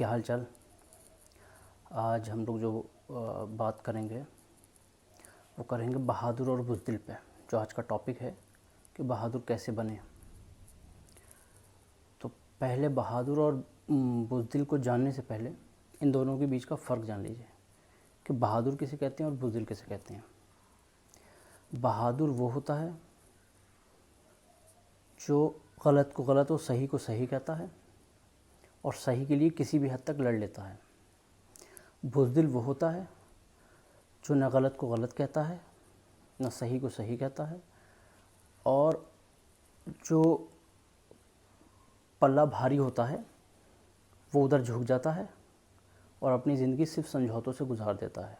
क्या हाल चाल। आज हम लोग जो बात करेंगे वो करेंगे बहादुर और बुज़दिल पे, जो आज का टॉपिक है कि बहादुर कैसे बने। तो पहले बहादुर और बुज़दिल को जानने से पहले इन दोनों के बीच का फ़र्क जान लीजिए कि बहादुर किसे कहते हैं और बुज़दिल किसे कहते हैं। बहादुर वो होता है जो गलत को गलत और सही को सही कहता है और सही के लिए किसी भी हद तक लड़ लेता है। बुज़दिल वो होता है जो न गलत को गलत कहता है, न सही को सही कहता है, और जो पल्ला भारी होता है वो उधर झुक जाता है और अपनी ज़िंदगी सिर्फ समझौतों से गुजार देता है।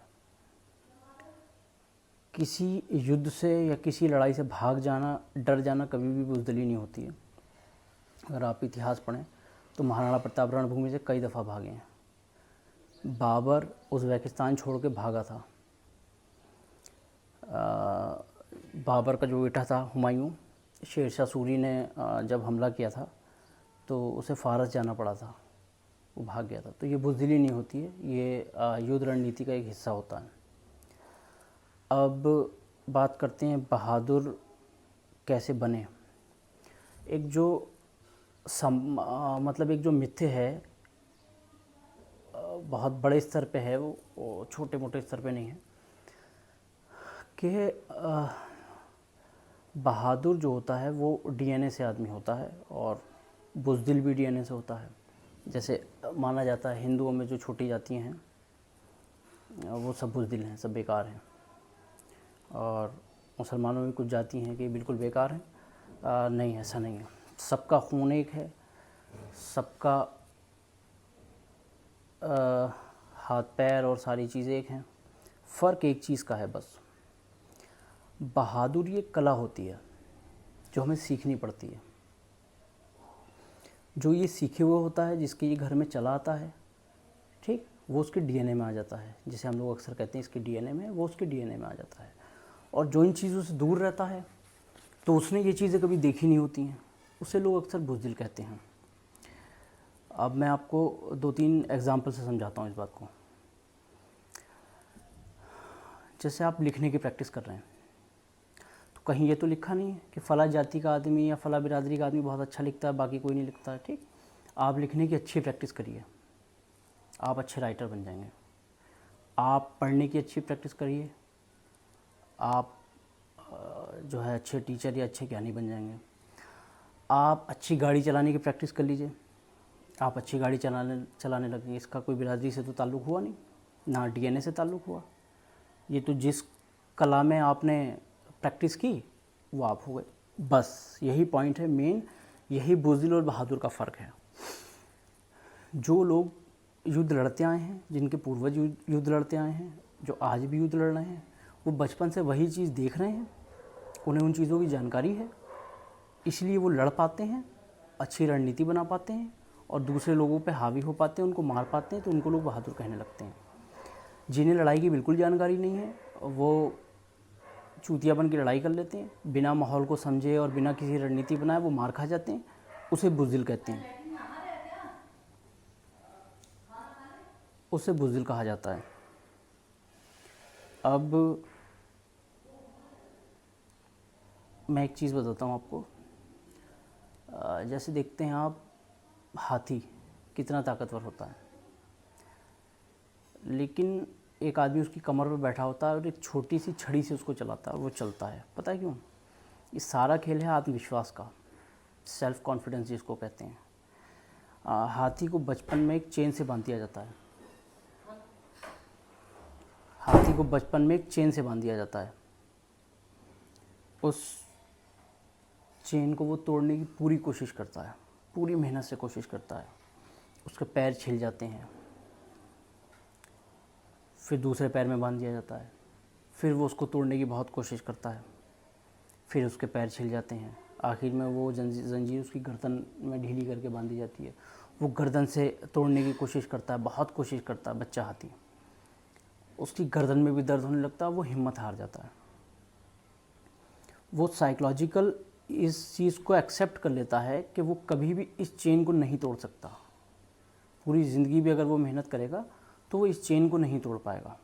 किसी युद्ध से या किसी लड़ाई से भाग जाना, डर जाना कभी भी बुज़दिली नहीं होती है। अगर आप इतिहास पढ़ें तो महाराणा प्रताप रणभूमि से कई दफ़ा भागे हैं। बाबर उज़्बेकिस्तान छोड़ के भागा था। बाबर का जो बेटा था हुमायूं, शेरशाह सूरी ने जब हमला किया था तो उसे फ़ारस जाना पड़ा था, वो भाग गया था। तो ये बुज़दिली नहीं होती है, ये युद्ध रणनीति का एक हिस्सा होता है। अब बात करते हैं बहादुर कैसे बने। एक जो मतलब एक जो मिथ्य है, बहुत बड़े स्तर पे है, वो छोटे मोटे स्तर पे नहीं है, कि बहादुर जो होता है वो डीएनए से आदमी होता है और बुज़दिल भी डीएनए से होता है। जैसे माना जाता है हिंदुओं में जो छोटी जातियाँ हैं वो सब बुज़दिल हैं, सब बेकार हैं, और मुसलमानों में कुछ जाति हैं कि बिल्कुल बेकार हैं। नहीं, ऐसा नहीं है। सबका खून एक है, सबका हाथ पैर और सारी चीज़ें एक हैं। फ़र्क एक चीज़ का है बस, बहादुरी एक कला होती है जो हमें सीखनी पड़ती है। जो ये सीखे हुए होता है, जिसके ये घर में चला आता है, ठीक, वो उसके डीएनए में आ जाता है। जिसे हम लोग अक्सर कहते हैं इसके डीएनए में, वो उसके डीएनए में आ जाता है। और जो इन चीज़ों से दूर रहता है तो उसने ये चीज़ें कभी देखी नहीं होती हैं, उसे लोग अक्सर बुज़दिल कहते हैं। अब मैं आपको 2-3 एग्जाम्पल से समझाता हूँ इस बात को। जैसे आप लिखने की प्रैक्टिस कर रहे हैं तो कहीं ये तो लिखा नहीं है कि फ़ला जाति का आदमी या फ़ला बिरादरी का आदमी बहुत अच्छा लिखता है, बाकी कोई नहीं लिखता है। ठीक, आप लिखने की अच्छी प्रैक्टिस करिए, आप अच्छे राइटर बन जाएंगे। आप पढ़ने की अच्छी प्रैक्टिस करिए, आप जो है अच्छे टीचर या अच्छे ज्ञानी बन जाएंगे। आप अच्छी गाड़ी चलाने की प्रैक्टिस कर लीजिए, आप अच्छी गाड़ी चलाने लगेंगे। इसका कोई बिरादरी से तो ताल्लुक़ हुआ नहीं, ना डीएनए से ताल्लुक़ हुआ। ये तो जिस कला में आपने प्रैक्टिस की वो आप हो गए। बस यही पॉइंट है मेन, यही बुज़दिल और बहादुर का फ़र्क है। जो लोग युद्ध लड़ते आए हैं, जिनके पूर्वज युद्ध लड़ते आए हैं, जो आज भी युद्ध लड़ रहे हैं, वो बचपन से वही चीज़ देख रहे हैं, उन्हें उन चीज़ों की जानकारी है, इसलिए वो लड़ पाते हैं, अच्छी रणनीति बना पाते हैं और दूसरे लोगों पे हावी हो पाते हैं, उनको मार पाते हैं। तो उनको लोग बहादुर कहने लगते हैं। जिन्हें लड़ाई की बिल्कुल जानकारी नहीं है वो चूतियापन की लड़ाई कर लेते हैं, बिना माहौल को समझे और बिना किसी रणनीति बनाए वो मार खा जाते हैं, उसे बुज़दिल कहते हैं, उसे बुज़दिल कहा जाता है। अब मैं एक चीज़ बताता हूँ आपको। जैसे देखते हैं आप, हाथी कितना ताकतवर होता है, लेकिन एक आदमी उसकी कमर पर बैठा होता है और एक छोटी सी छड़ी से उसको चलाता है, वो चलता है। पता है क्यों? ये सारा खेल है आत्मविश्वास का, सेल्फ कॉन्फिडेंस जिसको कहते हैं। हाथी को बचपन में एक चेन से बांध दिया जाता है, हाथी को बचपन में एक चेन से बांध दिया जाता है। उस चेन को वो तोड़ने की पूरी कोशिश करता है, पूरी मेहनत से कोशिश करता है। उसके पैर छिल जाते हैं, फिर दूसरे पैर में बांध दिया जाता है, फिर वो उसको तोड़ने की बहुत कोशिश करता है, फिर उसके पैर छिल जाते हैं। आखिर में वो जंजीर उसकी गर्दन में ढीली करके बांधी जाती है। वो गर्दन से तोड़ने की कोशिश करता है, बहुत कोशिश करता है बच्चा हाथी। उसकी गर्दन में भी दर्द होने लगता है, वो हिम्मत हार जाता है। वो साइकोलॉजिकल इस चीज़ को एक्सेप्ट कर लेता है कि वो कभी भी इस चेन को नहीं तोड़ सकता। पूरी ज़िंदगी भी अगर वो मेहनत करेगा तो वो इस चेन को नहीं तोड़ पाएगा।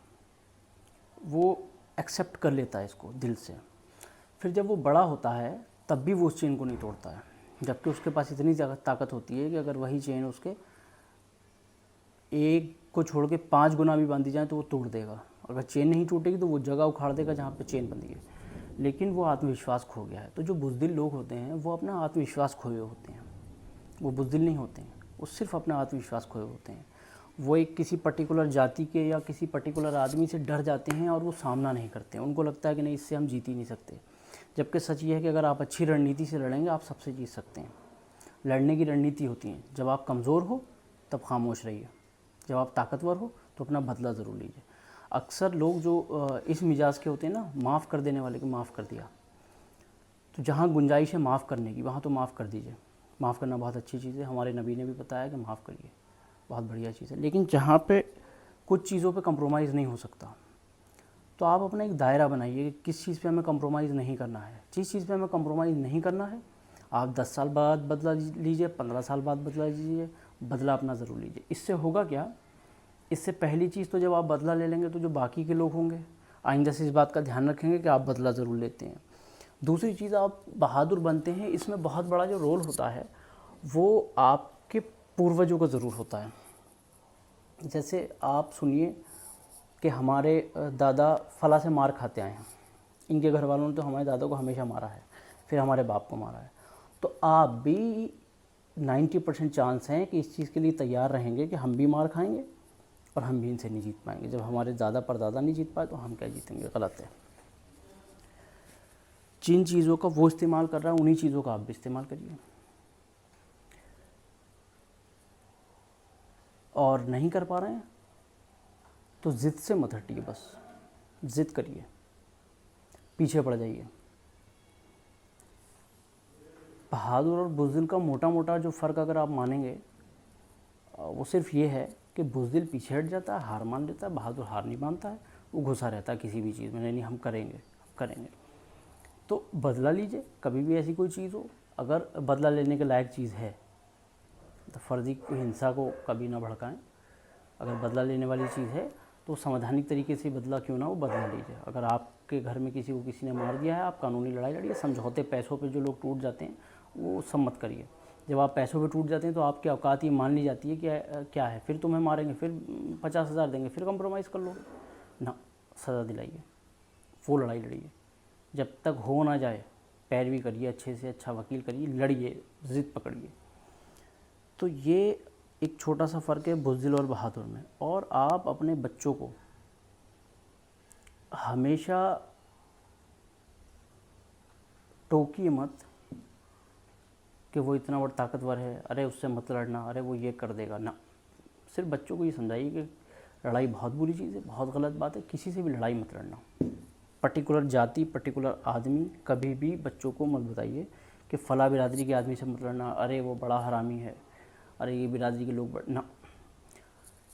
वो एक्सेप्ट कर लेता है इसको दिल से। फिर जब वो बड़ा होता है तब भी वो उस चेन को नहीं तोड़ता है, जबकि उसके पास इतनी ताकत होती है कि अगर वही चेन उसके एक को छोड़ के 5 गुना भी बांधी जाए तो वो तोड़ देगा। अगर चेन नहीं टूटेगी तो वो जगह उखाड़ देगा जहाँ पे चेन बंधी है, लेकिन वो आत्मविश्वास खो गया है। तो जो बुज़दिल लोग होते हैं वो अपना आत्मविश्वास खोए होते हैं, वो बुज़दिल नहीं होते हैं, वो सिर्फ अपना आत्मविश्वास खोए होते हैं। वो एक किसी पर्टिकुलर जाति के या किसी पर्टिकुलर आदमी से डर जाते हैं और वो सामना नहीं करते हैं। उनको लगता है कि नहीं, इससे हम जीत ही नहीं सकते। जबकि सच ये है कि अगर आप अच्छी रणनीति से लड़ेंगे आप सबसे जीत सकते हैं। लड़ने की रणनीति होती है, जब आप कमज़ोर हो तब खामोश रहिए, जब आप ताकतवर हो तो अपना बदला ज़रूर लीजिए। अक्सर लोग जो इस मिजाज के होते हैं ना, माफ़ कर देने वाले, को माफ़ कर दिया, तो जहाँ गुंजाइश है माफ़ करने की वहाँ तो माफ़ कर दीजिए। माफ़ करना बहुत अच्छी चीज़ है, हमारे नबी ने भी बताया कि माफ़ करिए, बहुत बढ़िया चीज़ है। लेकिन जहाँ पे कुछ चीज़ों पे कंप्रोमाइज़ नहीं हो सकता तो आप अपना एक दायरा बनाइए कि किस चीज़ पे हमें कंप्रोमाइज़ नहीं करना है। जिस चीज़ पे हमें कंप्रोमाइज़ नहीं करना है, आप 10 साल बाद बदला लीजिए, 15 साल बाद बदला लीजिए, बदला अपना ज़रूर लीजिए। इससे होगा क्या, इससे पहली चीज़ तो जब आप बदला ले लेंगे तो जो बाकी के लोग होंगे आइंदा से इस बात का ध्यान रखेंगे कि आप बदला ज़रूर लेते हैं। दूसरी चीज़, आप बहादुर बनते हैं, इसमें बहुत बड़ा जो रोल होता है वो आपके पूर्वजों का ज़रूर होता है। जैसे आप सुनिए कि हमारे दादा फला से मार खाते आए हैं, इनके घर वालों ने तो हमारे दादा को हमेशा मारा है, फिर हमारे बाप को मारा है, तो आप भी 90% चांस हैं कि इस चीज़ के लिए तैयार रहेंगे कि हम भी मार खाएंगे और हम भी इनसे नहीं जीत पाएंगे। जब हमारे दादा परदादा नहीं जीत पाए तो हम क्या जीतेंगे? गलत है। जिन चीज़ों का वो इस्तेमाल कर रहा है उन्हीं चीज़ों का आप भी इस्तेमाल करिए। और नहीं कर पा रहे हैं तो ज़िद से मत हटिए, बस ज़िद करिए, पीछे पड़ जाइए। बहादुर और बुज़दिल का मोटा मोटा जो फ़र्क अगर आप मानेंगे वो सिर्फ ये है कि बुज़दिल पीछे हट जाता है, हार मान लेता है, बहादुर हार नहीं मानता है, वो घुसा रहता है किसी भी चीज़ में, नहीं हम करेंगे, हम करेंगे। तो बदला लीजिए, कभी भी ऐसी कोई चीज़ हो, अगर बदला लेने के लायक चीज़ है तो फर्जी को, हिंसा को कभी ना भड़काएं। अगर बदला लेने वाली चीज़ है तो संवैधानिक तरीके से बदला क्यों ना हो, बदला लीजिए। अगर आपके घर में किसी को किसी ने मार दिया है, आप कानूनी लड़ाई लड़िए। समझौते पैसों पे जो लोग टूट जाते हैं वो सब मत करिए। जब आप पैसों पे टूट जाते हैं तो आपकी औकात ये मान ली जाती है कि क्या है, फिर तुम्हें मारेंगे, फिर 50,000 देंगे, फिर कंप्रोमाइज़ कर लो ना, सज़ा दिलाइए, वो लड़ाई लड़िए। जब तक हो ना जाए पैरवी करिए, अच्छे से अच्छा वकील करिए, लड़िए, ज़िद पकड़िए। तो ये एक छोटा सा फ़र्क है बुज़दिल और बहादुर में। और आप अपने बच्चों को हमेशा टोकिए मत कि वो इतना बड़ा ताकतवर है, अरे उससे मत लड़ना, अरे वो ये कर देगा ना। सिर्फ बच्चों को ये समझाइए कि लड़ाई बहुत बुरी चीज़ है, बहुत गलत बात है, किसी से भी लड़ाई मत लड़ना। पर्टिकुलर जाति, पर्टिकुलर आदमी, कभी भी बच्चों को मत बताइए कि फ़ला बिरादरी के आदमी से मत लड़ना, अरे वो बड़ा हरामी है, अरे ये बिरादरी के लोग ना।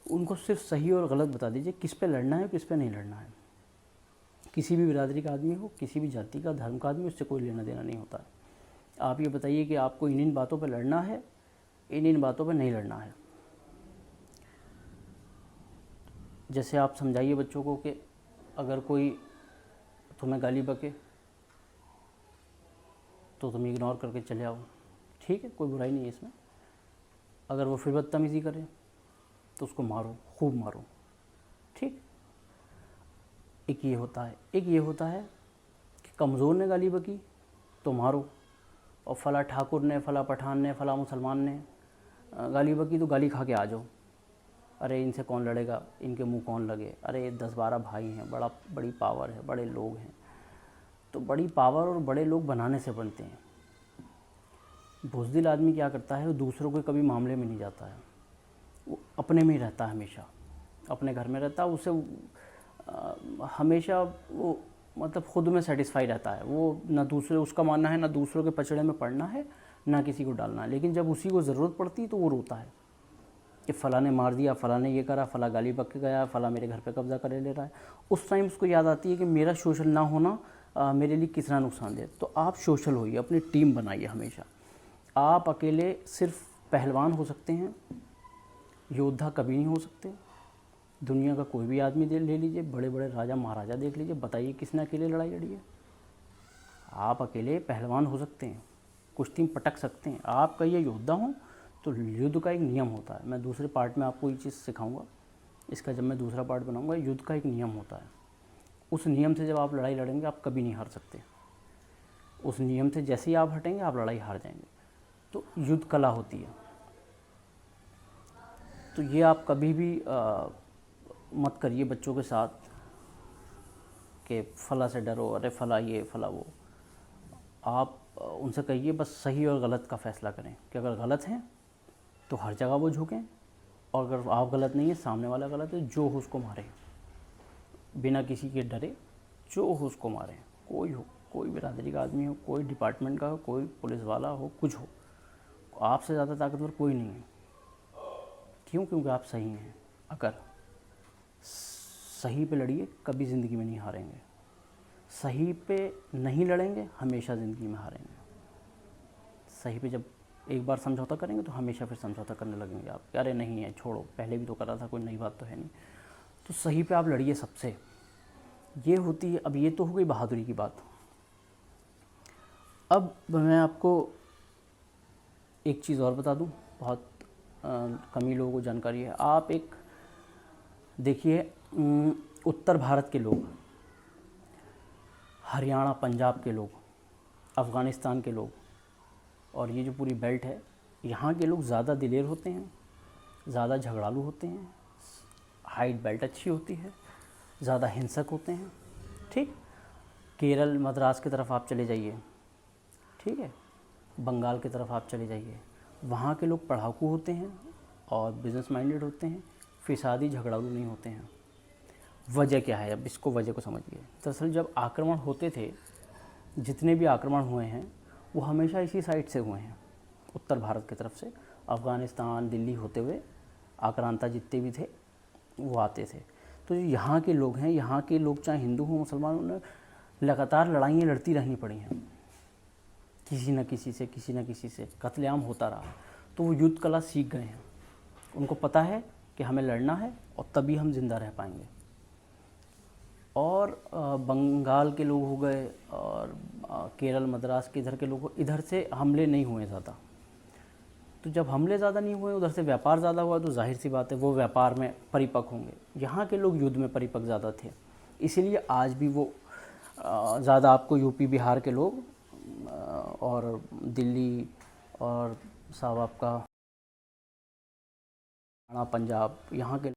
उनको सिर्फ सही और गलत बता दीजिए, किस पे लड़ना है, किस पे नहीं लड़ना है। किसी भी बिरादरी का आदमी हो, किसी भी जाति का, धर्म का आदमी, उससे कोई लेना देना नहीं होता है। आप ये बताइए कि आपको इन बातों पे लड़ना है, इन बातों पे नहीं लड़ना है। जैसे आप समझाइए बच्चों को कि अगर कोई तुम्हें गाली बके तो तुम इग्नोर करके चले आओ, ठीक है, कोई बुराई नहीं है इसमें। अगर वो फिर बदतमीज़ी करे तो उसको मारो, खूब मारो, ठीक। एक ये होता है, एक ये होता है कि कमज़ोर ने गाली बकी तो मारो, और फ़ला ठाकुर ने, फ़ला पठान ने, फ़ला मुसलमान ने गाली बकी तो गाली खा के आ जाओ। अरे इनसे कौन लड़ेगा, इनके मुंह कौन लगे, अरे 10-12 भाई हैं, बड़ी पावर है, बड़े लोग हैं। तो बड़ी पावर और बड़े लोग बनाने से बनते हैं। बुज़दिल आदमी क्या करता है, वो दूसरों के कभी मामले में नहीं जाता है, वो अपने में ही रहता है, हमेशा अपने घर में रहता है। उसे हमेशा वो मतलब ख़ुद में सेटिस्फाई रहता है। वो ना दूसरे, उसका मानना है ना दूसरों के पचड़े में पड़ना है, ना किसी को डालना है। लेकिन जब उसी को ज़रूरत पड़ती तो वो रोता है कि फ़ला ने मार दिया, फ़ला ने ये करा, फ़ला गाली बक के गया, फ़ला मेरे घर पे कब्ज़ा करे ले रहा है। उस टाइम उसको याद आती है कि मेरा सोशल ना होना मेरे लिए कितना नुकसान दे। तो आप सोशल होइए, अपनी टीम बनाइए। हमेशा आप अकेले सिर्फ पहलवान हो सकते हैं, योद्धा कभी नहीं हो सकते। दुनिया का कोई भी आदमी ले लीजिए, बड़े बड़े राजा महाराजा देख लीजिए, बताइए किसने अकेले लड़ाई लड़ी है? आप अकेले पहलवान हो सकते हैं, कुश्ती में पटक सकते हैं, आप कहिए योद्धा हूँ, तो युद्ध का एक नियम होता है। मैं दूसरे पार्ट में आपको ये चीज़ सिखाऊंगा, इसका जब मैं दूसरा पार्ट बनाऊंगा। युद्ध का एक नियम होता है, उस नियम से जब आप लड़ाई लड़ेंगे आप कभी नहीं हार सकते। उस नियम से जैसे ही आप हटेंगे आप लड़ाई हार जाएंगे। तो युद्ध कला होती है। तो ये आप कभी भी मत करिए बच्चों के साथ कि फला से डरो, अरे फला ये फला वो। आप उनसे कहिए बस सही और गलत का फैसला करें कि अगर गलत हैं तो हर जगह वो झुकें, और अगर आप गलत नहीं है, सामने वाला गलत है, जो हो उसको मारें, बिना किसी के डरे, जो हो उसको मारें। कोई हो, कोई बिरादरी का आदमी हो, कोई डिपार्टमेंट का हो, कोई पुलिस वाला हो, कुछ हो, आपसे ज़्यादा ताकतवर कोई नहीं है। क्यों? क्योंकि आप सही हैं। अगर सही पे लड़िए, कभी ज़िंदगी में नहीं हारेंगे। सही पे नहीं लड़ेंगे, हमेशा ज़िंदगी में हारेंगे। सही पे जब एक बार समझौता करेंगे तो हमेशा फिर समझौता करने लगेंगे आप, अरे नहीं है छोड़ो, पहले भी तो करा था, कोई नई बात तो है नहीं। तो सही पे आप लड़िए सबसे। ये होती है। अब ये तो हो गई बहादुरी की बात। अब मैं आपको एक चीज़ और बता दूं, बहुत कम ही लोगों को जानकारी है। आप एक देखिए, उत्तर भारत के लोग, हरियाणा पंजाब के लोग, अफ़गानिस्तान के लोग, और ये जो पूरी बेल्ट है, यहाँ के लोग ज़्यादा दिलेर होते हैं, ज़्यादा झगड़ालू होते हैं, हाइट बेल्ट अच्छी होती है, ज़्यादा हिंसक होते हैं। ठीक, केरल मद्रास की तरफ आप चले जाइए, ठीक है, बंगाल की तरफ आप चले जाइए, वहाँ के लोग पढ़ाकू होते हैं और बिज़नेस माइंडेड होते हैं, फिसादी झगड़ालू नहीं होते हैं। वजह क्या है? अब इसको वजह को समझिए। दरअसल जब आक्रमण होते थे, जितने भी आक्रमण हुए हैं वो हमेशा इसी साइड से हुए हैं, उत्तर भारत की तरफ से, अफ़गानिस्तान दिल्ली होते हुए आक्रांता जितने भी थे वो आते थे। तो जो यहाँ के लोग हैं, यहाँ के लोग चाहे हिंदू हों मुसलमान, उन्हें लगातार लड़ाइयाँ लड़ती रहनी पड़ी हैं, किसी न किसी से, किसी न किसी से कत्लेआम होता रहा। तो वो युद्ध कला सीख गए हैं, उनको पता है कि हमें लड़ना है और तभी हम जिंदा रह पाएंगे। और बंगाल के लोग हो गए और केरल मद्रास के इधर के लोग, इधर से हमले नहीं हुए ज़्यादा। तो जब हमले ज़्यादा नहीं हुए, उधर से व्यापार ज़्यादा हुआ, तो जाहिर सी बात है वो व्यापार में परिपक्व होंगे। यहाँ के लोग युद्ध में परिपक्व ज़्यादा थे, इसीलिए आज भी वो ज़्यादा आपको यूपी बिहार के लोग और दिल्ली और साहब आपका पंजाब, यहाँ के